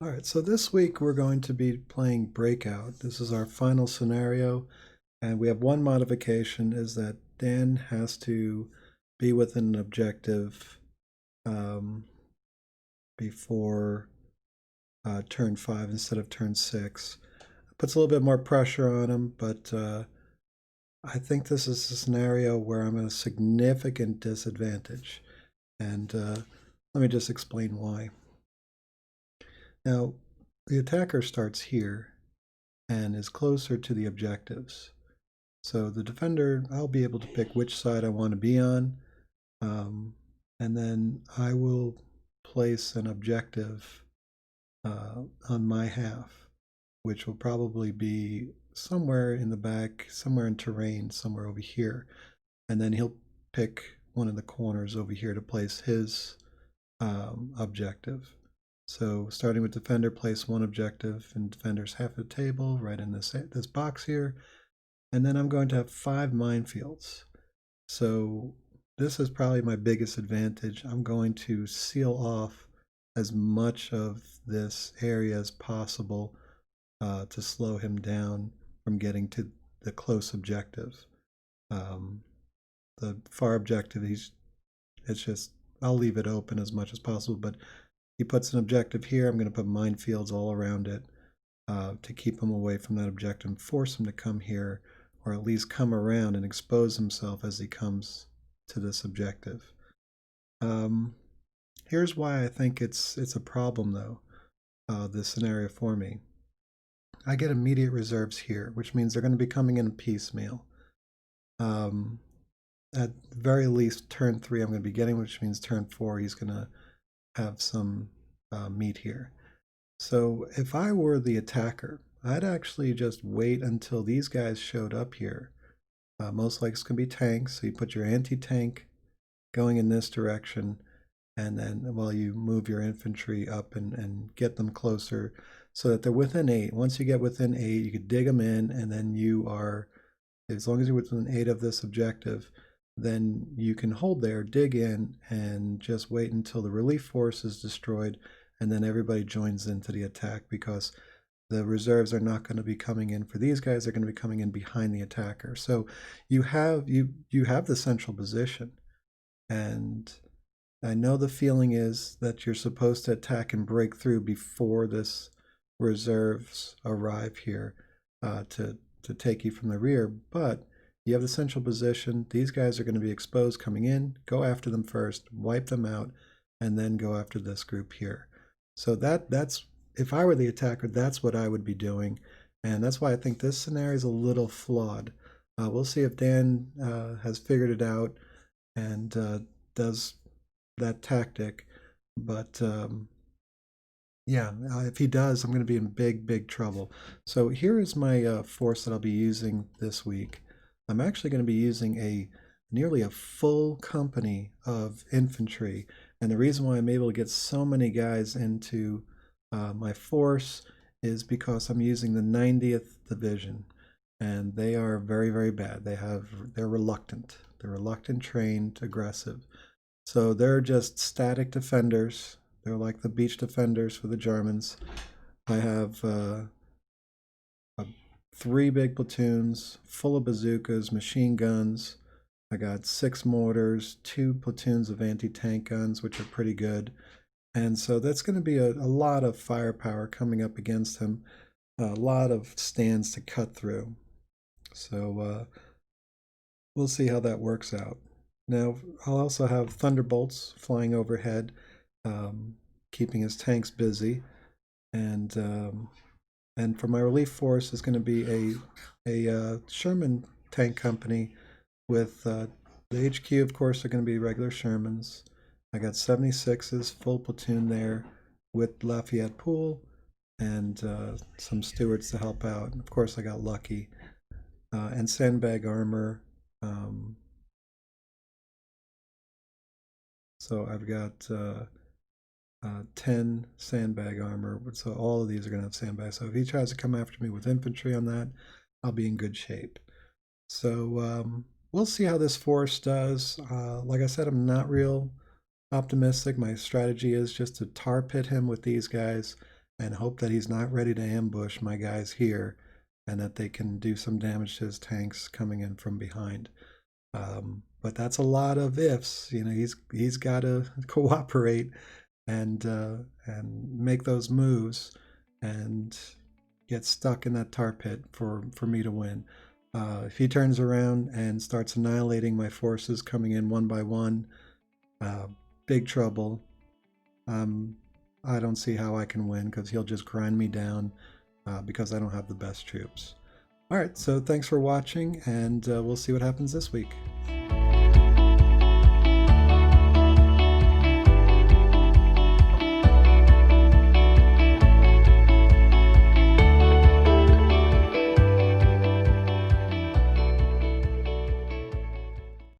All right, so this week we're going to be playing Breakout. This is our final scenario, and we have one modification is that Dan has to be within an objective um, before turn 5 instead of turn 6. Puts a little bit more pressure on him, but I think this is a scenario where I'm at a significant disadvantage. And let me just explain why. Now, the attacker starts here and is closer to the objectives. So the defender, I'll be able to pick which side I want to be on, um, and then I will place an objective on my half, which will probably be somewhere in the back, somewhere in terrain, somewhere over here. And then he'll pick one of the corners over here to place his objective. So starting with defender, place one objective in defender's half of the table, right in this box here. And then I'm going to have 5 minefields. So this is probably my biggest advantage. I'm going to seal off as much of this area as possible to slow him down from getting to the close objective. Um, the far objective, it's just, I'll leave it open as much as possible, but he puts an objective here. I'm going to put minefields all around it to keep him away from that objective and force him to come here, or at least come around and expose himself as he comes to this objective. Um, Here's why I think it's a problem though, this scenario for me. I get immediate reserves here, which means they're going to be coming in piecemeal. Um, at the very least, turn 3 I'm going to be getting, which means turn 4 he's going to have some meat here. So if I were the attacker, I'd actually just wait until these guys showed up here. Most likely it's going to be tanks, so you put your anti-tank going in this direction, and then while you move your infantry up and get them closer so that they're within 8. Once you get within 8, you could dig them in, and then you are, as long as you're within 8 of this objective, then you can hold there, dig in, and just wait until the relief force is destroyed, and then everybody joins into the attack, because the reserves are not going to be coming in for these guys. They're going to be coming in behind the attacker. So you have the central position, and I know the feeling is that you're supposed to attack and break through before this reserves arrive here to take you from the rear, but you have the central position. These guys are going to be exposed coming in. Go after them first, wipe them out, and then go after this group here. So that's if I were the attacker, that's what I would be doing, and that's why I think this scenario is a little flawed. We'll see if Dan has figured it out and does that tactic, but yeah, if he does, I'm going to be in big trouble. So here is my force that I'll be using this week. I'm actually going to be using nearly a full company of infantry, and the reason why I'm able to get so many guys into my force is because I'm using the 90th Division, and they are very bad. They're reluctant. They're reluctant, trained, aggressive. So they're just static defenders. They're like the beach defenders for the Germans. I have 3 big platoons full of bazookas, machine guns. I got 6 mortars, 2 platoons of anti-tank guns, which are pretty good. And so that's going to be a lot of firepower coming up against him, a lot of stands to cut through. So we'll see how that works out. Now, I'll also have thunderbolts flying overhead, keeping his tanks busy, and for my relief force is going to be a Sherman tank company with the HQ. Of course, are going to be regular Shermans. I got 76s, full platoon there with Lafayette Pool and some Stewards to help out. And of course, I got Lucky and sandbag armor. So I've got 10 sandbag armor. So all of these are going to have sandbags. So if he tries to come after me with infantry on that, I'll be in good shape. So we'll see how this force does. Like I said, I'm not real optimistic. My strategy is just to tar pit him with these guys and hope that he's not ready to ambush my guys here and that they can do some damage to his tanks coming in from behind. But that's a lot of ifs. You know, he's got to cooperate and make those moves and get stuck in that tar pit for me to win. If he turns around and starts annihilating my forces coming in one by one, big trouble. I don't see how I can win because he'll just grind me down because I don't have the best troops. All right, so thanks for watching, and we'll see what happens this week.